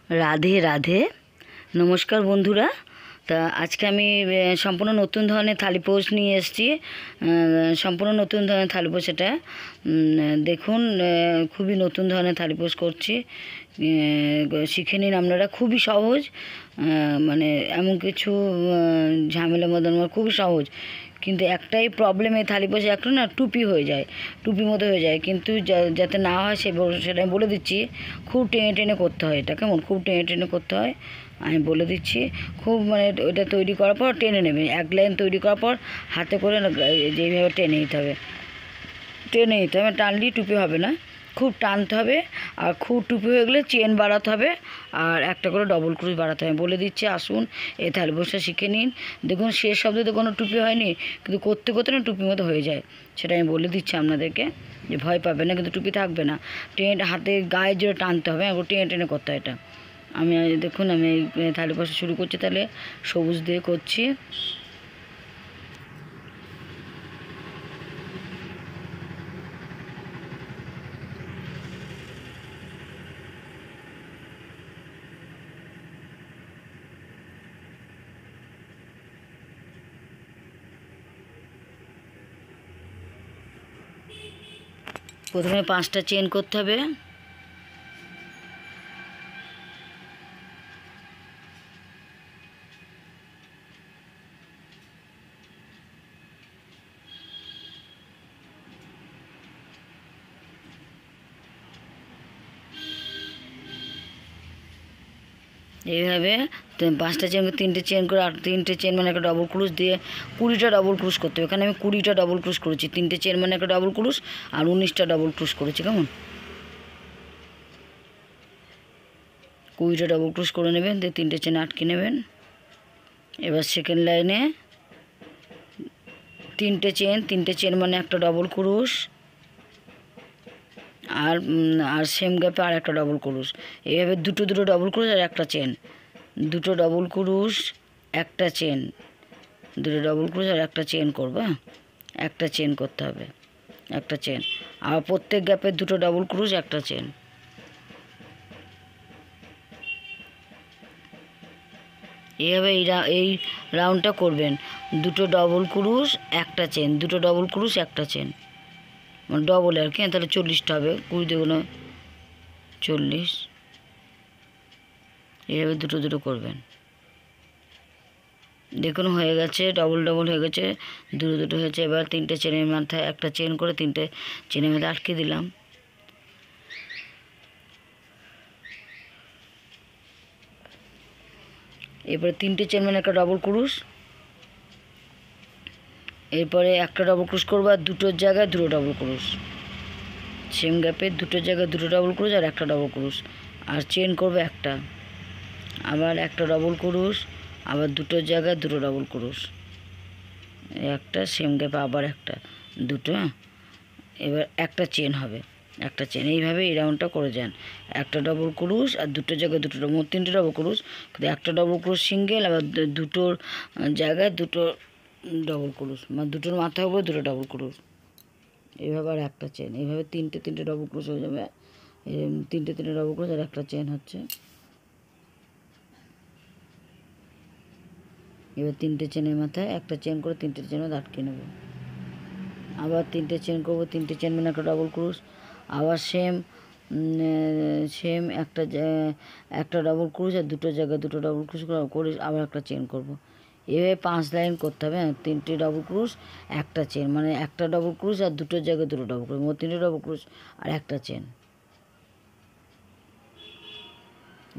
রাধে রাধে। নমস্কার বন্ধুরা। তা আজকে আমি সম্পূর্ণ নতুন ধরনের থালিপোস নিয়ে এসেছি। সম্পূর্ণ নতুন ধরনের থালিপোস এটা। দেখুন, খুবই নতুন ধরনের থালিপোস করছি। শিখে নিন আপনারা, খুবই সহজ। মানে এমন কিছু ঝামেলা মদন খুবই সহজ, কিন্তু একটাই প্রবলেম, এই থালিপোসে একটা না টুপি হয়ে যায়, টুপির মতো হয়ে যায়। কিন্তু যাতে না হয় সেটা আমি বলে দিচ্ছি। খুব টেনে টেনে করতে হয় এটা, কেমন? খুব টেনে টেনে করতে হয়, আমি বলে দিচ্ছি। খুব মানে ওইটা তৈরি করার পর টেনে নেবে, এক লাইন তৈরি করার পর হাতে করে যেইভাবে টেনে নিতে হবে, টানলেই টুপি হবে না, খুব টানতে হবে। আর খুব টুপি হয়ে গেলে চেন বাড়াতে হবে, আর একটা করে ডবল ক্রুশ বাড়াতে হবে। বলে দিচ্ছি, আসুন এই থালিপোসটা শিখে নিন। দেখুন, শেষ শব্দতে কোনো টুপি হয়নি, কিন্তু করতে করতে না টুপির মতো হয়ে যায়। সেটা আমি বলে দিচ্ছি আপনাদেরকে, যে ভয় পাবে না, কিন্তু টুপি থাকবে না। টেনে হাতে গায়ে জোরে টানতে হবে, টেনে টেনে করতে হয় এটা। আমি দেখুন, আমি এই থালিপোসটা শুরু করছি। তাহলে সবুজ দিয়ে করছি। প্রথমে 5টা চেন করতে হবে। এইভাবে 5টা চেন, 3টে চেন করে, আর 3টে চেন মানে একটা ডবল ক্রুশ দিয়ে 20টা ডবল ক্রুশ করতে হবে। এখানে আমি 20টা ডবল ক্রুশ করেছি। 3টে চেন মানে একটা ডবল ক্রুশ, আর 19টা ডবল ক্রুশ করেছি। কেমন? 20টা ডবল ক্রুশ করে নেবেন, দিয়ে 3টে চেন আটকে নেবেন। এবার সেকেন্ড লাইনে 3টে চেন মানে একটা ডবল ক্রুশ, আর আর সেম গ্যাপে আর একটা ডবল ক্রুশ। এইভাবে দুটো ডবল ক্রুশ আর একটা চেন, দুটো ডবল ক্রুশ, একটা চেন, দুটো ডবল ক্রুশ আর একটা চেন করবো। একটা চেন করতে হবে, একটা চেন। আর প্রত্যেক গ্যাপে দুটো ডবল ক্রুশ, একটা চেন। এইভাবে এই রাউন্ডটা করবেন। দুটো ডবল ক্রুশ, একটা চেন, দুটো ডবল ক্রুশ, একটা চেন, মানে ডবল আর কি। তাহলে 40টা হবে, 20 দুগুণ 40। এইভাবে দুটো করবেন। দেখুন, হয়ে গেছে, ডবল ডবল হয়ে গেছে, দুটো হয়েছে। এবার 3টে চেনের মাথায় একটা চেন করে 3টে চেনের মধ্যে আটকে দিলাম। এরপরে 3টে চেন মানে একটা ডবল ক্রুশ, এরপরে একটা ডবল ক্রুশ করবো, আর দুটোর জায়গায় দুটো ডবল ক্রুশ, সেম গ্যাপে দুটোর জায়গায় দুটো ডবল ক্রুশ আর একটা ডবল ক্রুশ, আর চেন করবো একটা, আবার একটা ডবল ক্রুশ, আবার দুটোর জায়গায় দুটো ডবল ক্রুশ, একটা সেম গ্যাপে আবার একটা, দুটো। এবার একটা চেন হবে, একটা চেন। এইভাবে এই রাউন্ডটা করে যান। একটা ডবল ক্রুশ আর দুটোর জায়গায় দুটো, মোট 3টে ডবল ক্রুশ, কিন্তু একটা ডবল ক্রুশ সিঙ্গেল, আবার দুটোর জায়গায় দুটো ডবল ক্রুশ, মানে দুটোর মাথার উপরে দুটো ডবল ক্রুশ। এইভাবে আর একটা চেন। এইভাবে 3টে ডবল ক্রুশ হয়ে যাবে। 3টে ডবল ক্রুশ আর একটা চেন হচ্ছে। এবার 3টে চেনের মাথায় একটা চেন করে 3টে চেনের মধ্যে আটকে নেব। আবার 3টে চেন করবো, 3টে চেন মানে একটা ডবল ক্রুশ, আবার সেম একটা ডবল ক্রুশ আর দুটো জায়গায় দুটো ডবল ক্রুশ করে আবার একটা চেন করব। এভাবে 5 লাইন করতে হবে। 3টে ডবল ক্রুশ, একটা চেন, মানে একটা ডবল ক্রুশ আর দুটোর জায়গায় দুটো ডবল ক্রুশ, মোট 3টে ডবল ক্রুশ আর একটা চেন।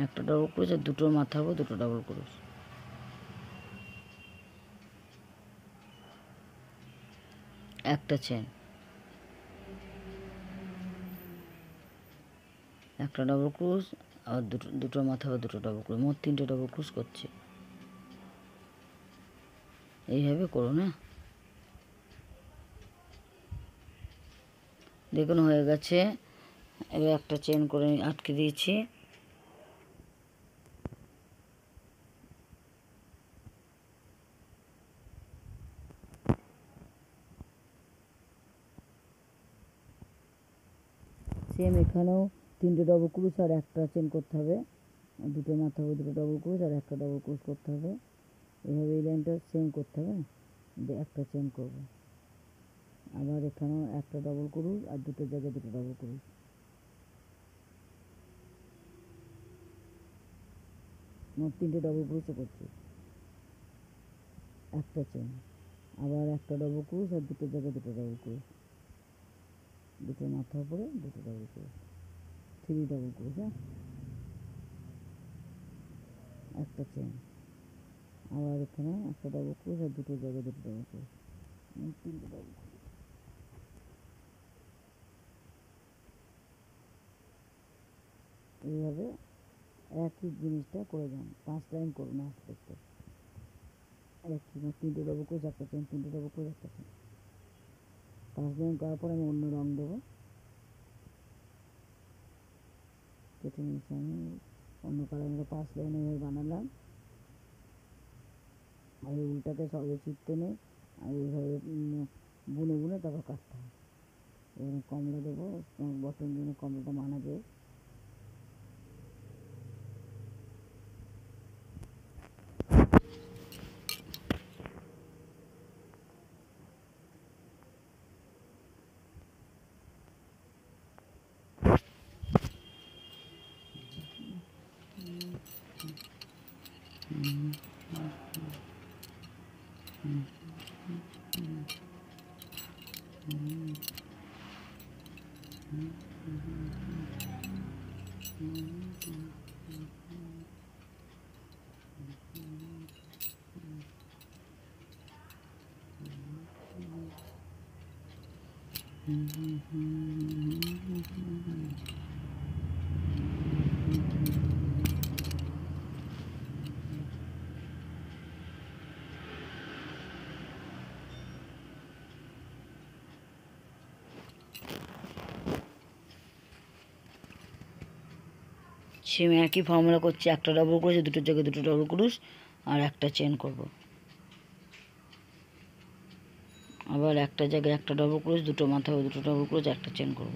একটা ডবল ক্রুশ আর দুটোর মাথা হবে দুটো ডবল ক্রুশ, একটা চেন, একটা ডবল ক্রুশ, আর দুটোর মাথা হবে দুটো ডবল ক্রুশ, মোট 3টে ডবল ক্রুশ করছি। এইভাবে করো না। দেখুন, হয়ে গেছে। এবার একটা চেন করে আটকে দিয়েছি। সেম এখানেও 3টে ডবল ক্রুশ আর একটা চেন করতে হবে। দুটো মাথা হবে, দুটো ডবল ক্রোশ আর একটা ডবল ক্রোশ করতে হবে। এইভাবে এই লাইনটা সেম করতে হবে, একটা চেন করব। আবার এখানেও একটা ডবল ক্রোশ আর দুটো জায়গায় দুটো ডবল ক্রোশ, মোট 3টে ডবল ক্রোশও করছি। একটা চেন, আবার একটা ডবল ক্রোশ আর দুটো জায়গায় দুটো ডবল ক্রোশ, দুটো মাথা উপরে দুটো ডবল ক্রোশ, 3 ডবল ক্রোশ। হ্যাঁ, একটা চেন, আবার এখানে একটা ডবল ক্রোশ আর দুটো জায়গায় দুটো ডবল ক্রোশ, 3টে ডবল ক্রোশ। এইভাবে একই জিনিসটা করে যান, 5 লাইন করুন আস্তে আস্তে। একই 3টে ডবল ক্রোশ একটা চেন, 3টে ডবল ক্রোশ একটা চেন। 5 লাইন করার পর আমি অন্য রং দেবো, কেটে নিয়েছি আমি অন্য কালার। 5 লাইন এইভাবে বানালাম, আর এই উল্টাতে সবে চিপতে নেই, আর এইভাবে বুনে বুনে তারপর কাটতে হয়। এখানে কমলা দেবো, বটন জন্য কমলাটা মানাবে। সেম একই ফর্মুলা করছি, একটা ডবল ক্রোশ, দুটো জায়গায় দুটো ডবল ক্রোশ আর একটা চেন করব। আবার একটা জায়গায় একটা ডবল ক্রোশ, দুটো মাথা হবে দুটো ডবল ক্রোশ, একটা চেন করব।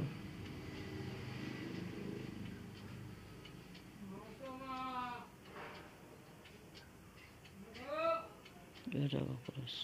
ডবল ক্রোশ।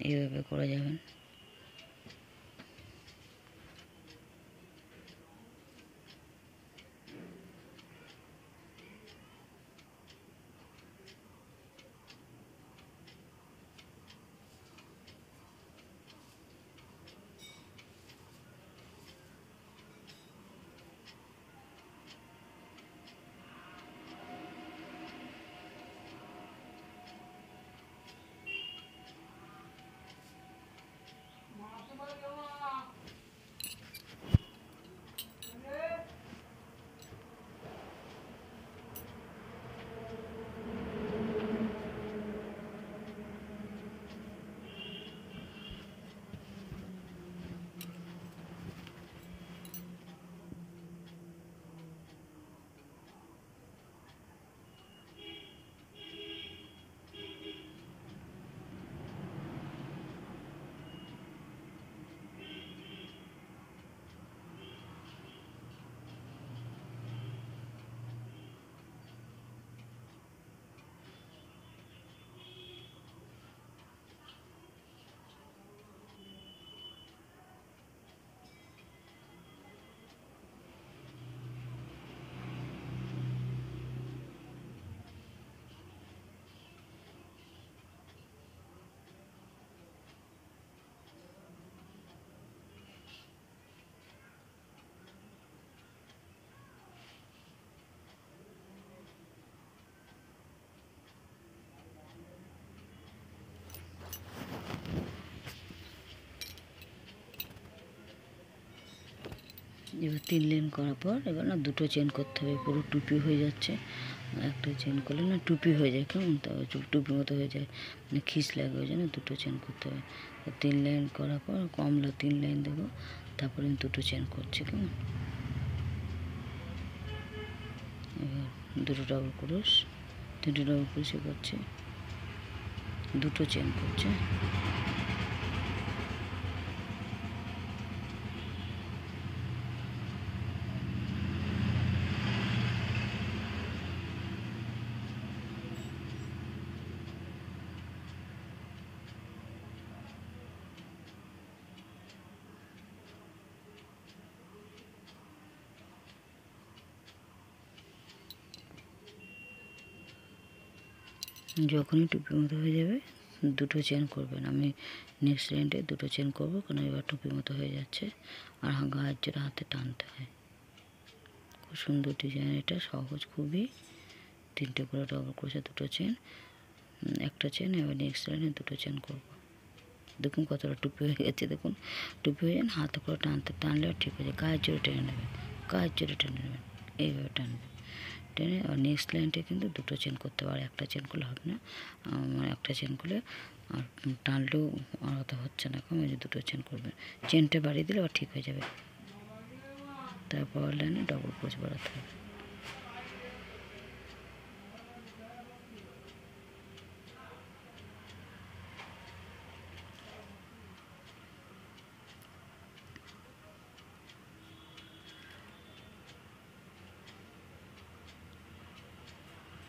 এইভাবে করা যাবে। এবার 3 লাইন করার পর এবার না দুটো চেন করতে হবে, পুরো টুপি হয়ে যাচ্ছে। একটা চেন করলে না টুপি হয়ে যায়, কেমন তা টুপির মতো হয়ে যায়, মানে খিস লাগে, ওই জন্য দুটো চেন করতে হবে। 3 লাইন করার পর কমলা 3 লাইন দেবো, তারপরে আমি দুটো চেন করছি, কেমন। এবার দুটো ডাবল ক্রোশ, 3টে ডাবল ক্রোশে করছে, দুটো চেন করছে। যখনই টুপির মতো হয়ে যাবে দুটো চেন করবেন। আমি নেক্সট লাইনটা দুটো চেন করবো, কারণ এবার টুপির মতো হয়ে যাচ্ছে। আর গায়ের জোড়া হাতে টানতে হয়। খুব সুন্দর ডিজাইন, এটা সহজ খুবই। 3টে করে ডাবল ক্রোশে দুটো চেন, একটা চেন। এবার নেক্সট লাইনে দুটো চেন করবো। দেখুন কতটা টুপি হয়ে গেছে, দেখুন টুপি হয়ে যান, হাতে করে টানলে ঠিক হয়ে যায়। গায়ের জোরে টেনে নেবেন, গায়ের জোরে টেনে নেবেন, এইভাবে টানবেন, টেনে। আর নেক্সট লাইনটা কিন্তু দুটো চেন করতে হবে, আর একটা চেন করলে হবে না। একটা চেন করলে আর টানলেও অত হচ্ছে না, কম যে দুটো চেন করবেন। চেনটা বাড়িয়ে দিলে আবার ঠিক হয়ে যাবে। তারপর লাইনে ডবল ক্রোশ বাড়াতে হবে।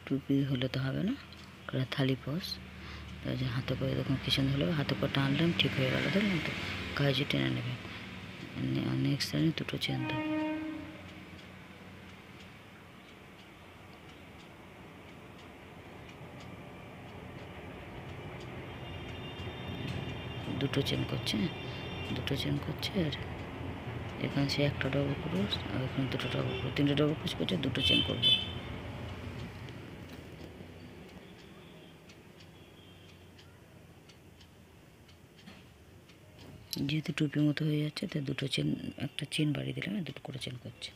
টুপি হলে তো হবে না, থালি পস, তাই যে হাতে করে দেখুন কি সুন্দর হলো, হাতে করে টানলাম ঠিক হয়ে গেল, দেখলেন তো। গায়ে টেনে নেবেন। নেক্সট লাইনে দুটো চেন দেবো, দুটো চেন করছে, দুটো চেন করছে। আর এখানে সে একটা ডবল ক্রোশ, আর এখানে দুটো ডবল ক্রোশ, 3টে ডবল ক্রোশ করছে, দুটো চেন করবো। যেহেতু টুপির মতো হয়ে যাচ্ছে, তাই দুটো চেন, একটা চেন বাড়িয়ে দিলাম, দুটো করে চেন করছে।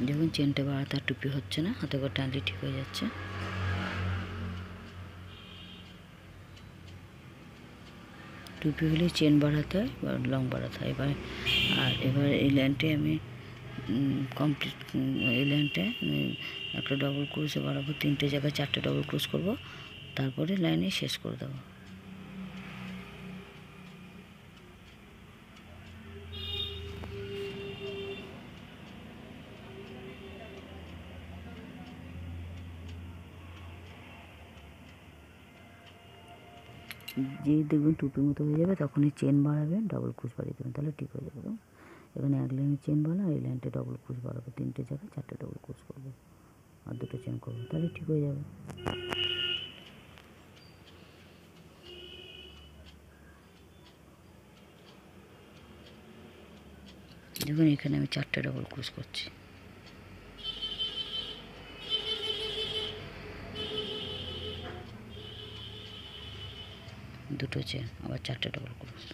দেখুন চেনটা বাড়াতে আর টুপি হচ্ছে না, হাতে করে টানলে ঠিক হয়ে যাচ্ছে। টুপি হলে চেন বাড়াতে হয় বা লং বাড়াতে হয়। এবার এই লাইনটায় আমি কমপ্লিট, এই লাইনটায় আমি একটা ডবল ক্রোশে বাড়াবো, 3টে জায়গায় 4টে ডবল ক্রোশ করবো, তারপরে লাইনে শেষ করে দেবো। যেই দেখবেন টুপির মতো হয়ে যাবে, তখনই চেন বাড়াবেন, ডবল ক্রোশ বাড়িয়ে দেবেন, তাহলে ঠিক হয়ে যাবে। এখানে এক লাইনে চেন বাড়া, এই লাইনটা ডবল ক্রোশ বাড়াবো, 3টে জায়গায় 4টে ডবল ক্রোশ করবো, আর দুটো চেন করবো, তাহলে ঠিক হয়ে যাবে। দেখুন এখানে আমি 4টে ডবল ক্রোশ করছি, দুটো চেন, আবার 4টে ডবল ক্রোশ।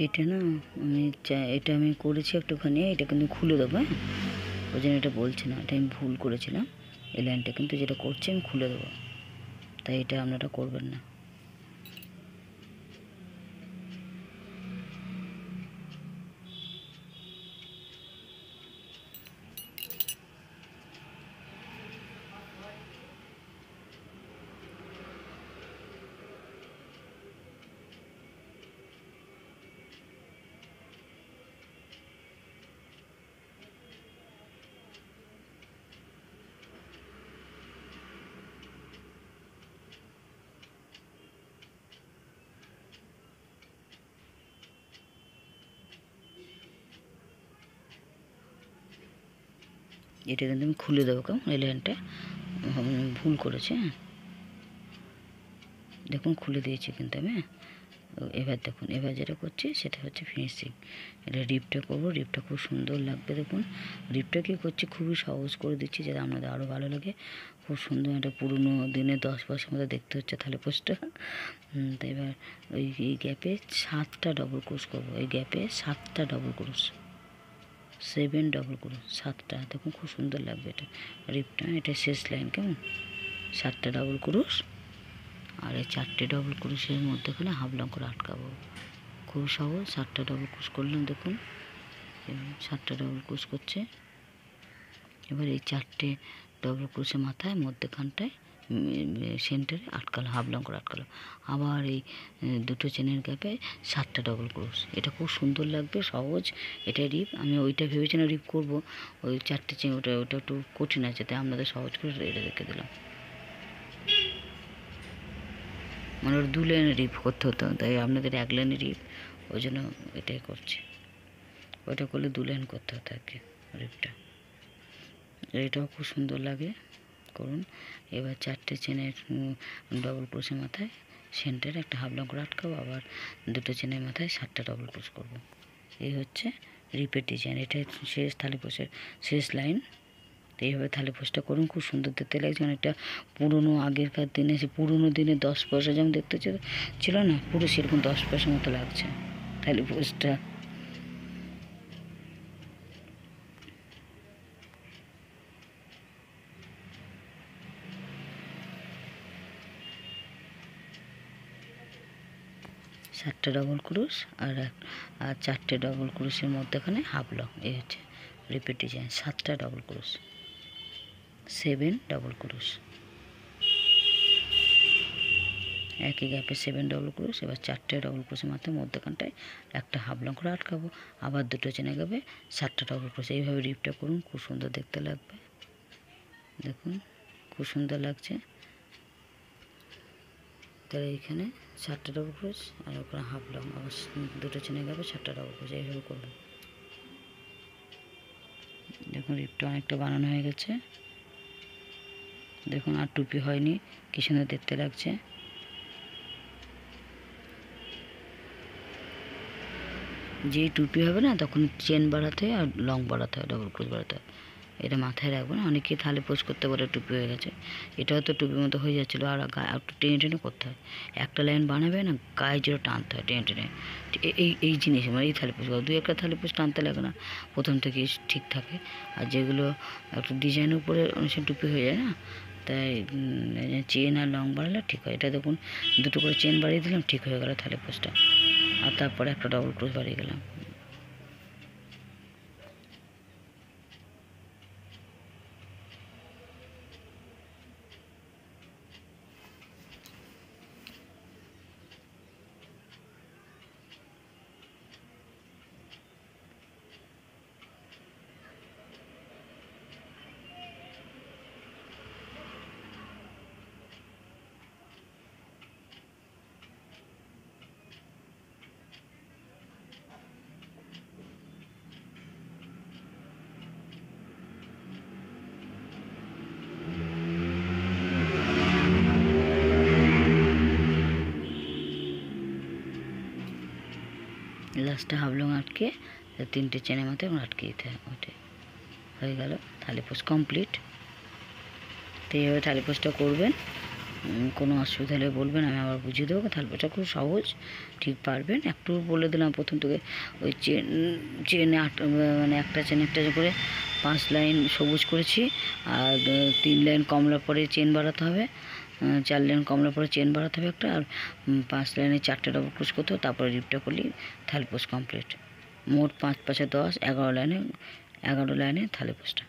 এটা না এটা আমি করেছি একটুখানি, এটা কিন্তু খুলে দেবো। হ্যাঁ, ওই জন্য এটা বলছি না, এটা আমি ভুল করেছিলাম। এই লাইনটা কিন্তু যেটা করছি আমি খুলে দেবো, তাই এটা আপনারা করবেন না। এটা কিন্তু আমি খুলে দেবো, কেমন এই লাইনটা ভুল করেছে। হ্যাঁ, দেখুন খুলে দিয়েছি কিন্তু আমি। এবার দেখুন, এবার যেটা করছি সেটা হচ্ছে ফিনিশিং। এটা রিপটা করবো, রিপটা খুব সুন্দর লাগবে। দেখুন রিপটা কী করছি, খুবই সহজ করে দিচ্ছি যাতে আপনাদের আরও ভালো লাগে। খুব সুন্দর একটা পুরনো দিনে 10 বছর মতো দেখতে হচ্ছে থালে পোস্টটা। তো এবার এই গ্যাপে 7টা ডবল ক্রোশ করবো, এই গ্যাপে 7টা ডবল ক্রোশ, 7 ডবল ক্রোশ, 7টা। দেখুন খুব সুন্দর লাগবে এটা রিপটা। এটা শেষ লাইন, কেমন 7টা ডবল ক্রোশ, আর এই 4টে ডবল ক্রোশের মধ্যেখানে হাফ লং করে আটকাবো। খুব সহজ। 7টা ডবল ক্রোশ করলাম, দেখুন 7টা ডবল ক্রোশ করছে। এবার এই 4টে ডবল ক্রোশের মাথায় মধ্যেখানটায় সেন্টারে আটকালো, হাফ লং করে আটকালো। আবার এই দুটো চেনের গ্যাপে 7টা ডবল ক্রোশ। এটা খুব সুন্দর লাগবে, সহজ। এটা রিপ আমি ওইটা ভেবেছিলাম রিপ করবো, ওই 4টে চেন, ওটা একটু কঠিন আছে, তাই আপনাদের সহজ করে এটা দেখে দিলাম। মানে ওর 2 লাইনে রিপ করতে হতো, তাই আপনাদের 1 লাইনে রিপ, ওই জন্য এটাই করছি। ওইটা করলে 2 লাইন করতে হতো আর কি রিপটা। এটাও খুব সুন্দর লাগে, করুন। এবার 4টে চেনের ডবল ক্রোশের মাথায় সেন্টারে একটা হাফ লং করে আটকাবো, আবার দুটো চেনের মাথায় 7টা ডবল ক্রোশ করবো। এই হচ্ছে রিপের ডিজাইন। এটা শেষ থালি পোষের শেষ লাইন। তো এইভাবে থালি পোস্টটা করুন, খুব সুন্দর দেখতে লাগছে। অনেকটা পুরোনো আগেরকার দিনে, সে পুরোনো দিনে 10 পয়সা যেমন দেখতে ছিল না, পুরো সেরকম 10 পয়সার মতো লাগছে থালি পোস্টটা। সাতটা ডবল ক্রোশ আর 4টে ডবল ক্রোশের মধ্যেখানে হাফ লং। এই হচ্ছে রিপিট ডিজাইন। 7টা ডবল ক্রোশ, 7 ডবল ক্রোশ, একই গ্যাপে 7 ডবল ক্রোশ। এবার 4টে ডবল ক্রোশের মাথায় মধ্যখানটায় একটা হাফ লং করে আটকাবো, আবার দুটো চেনে গ্যাপে 7টা ডবল ক্রোশ। এইভাবে রিপটা করুন, খুব সুন্দর দেখতে লাগবে। দেখুন খুব সুন্দর লাগছে। তাহলে এইখানে 7টা ডবল ক্রোশ আর ওখানে হাফ লং, আবার দুটো চেনে গ্যাপে 7টা ডবল ক্রোশ। এইভাবে করবেন। দেখুন রিপটা অনেকটা বানানো হয়ে গেছে। দেখুন আর টুপি হয়নি, কি সুন্দর দেখতে লাগছে। যেই টুপি হবে না, তখন চেন বাড়াতে হয় আর লং বাড়াতে হয়, ডবল ক্রোশ বাড়াতে হয়। এটা মাথায় রাখবেন। অনেকেই থালে পোজ করতে পারে টুপি হয়ে গেছে, এটাও তো টুপির মতো হয়ে যাচ্ছিলো। আর গায়ে একটু টেনে টেনে করতে হয়, একটা লাইন বানাবে না, গায়ে যেটা টানতে হয় টেনে টেনে। এই জিনিস মানে এই থালি পোজ, 2-1টা থালি পোজ টানতে লাগে না, প্রথম থেকে ঠিক থাকে। আর যেগুলো একটু ডিজাইনের উপরে অনেক টুপি হয়ে যায় না, তাই চেন আর লং বাড়ালে ঠিক হয়। এটা দেখুন দুটো করে চেন বাড়িয়ে দিলাম, ঠিক হয়ে গেল থালি পোজটা। আর তারপরে একটা ডবল ক্রোশ বাড়িয়ে গেলাম। লাস্টে হাফ লং আটকে 3টে চেনের মতো এবং আটকে দিতে হয়। ওটাই হয়ে গেল থালি পোস্ট কমপ্লিট। তো এইভাবে থালি পোস্টটা করবেন। কোনো অসুবিধা হলে বলবেন, আমি আবার বুঝিয়ে দেবো। থালপোস্টটা খুব সহজ, ঠিক পারবেন। একটু বলে দিলাম প্রথম থেকে, ওই চেনে মানে একটা করে 5 লাইন সবুজ করেছি, আর 3 লাইন কমলা পরে চেন বাড়াতে হবে, 4 লাইন কমলা পরে চেন বাড়াতে হবে একটা, আর 5 লাইনে 4টে ডবল ক্রোশ করতে হবে, তারপরে রিপটা করলেই থালপোস্ট কমপ্লিট। মোট 5 × 5 = 10, 11 লাইনে থালপোস্টটা।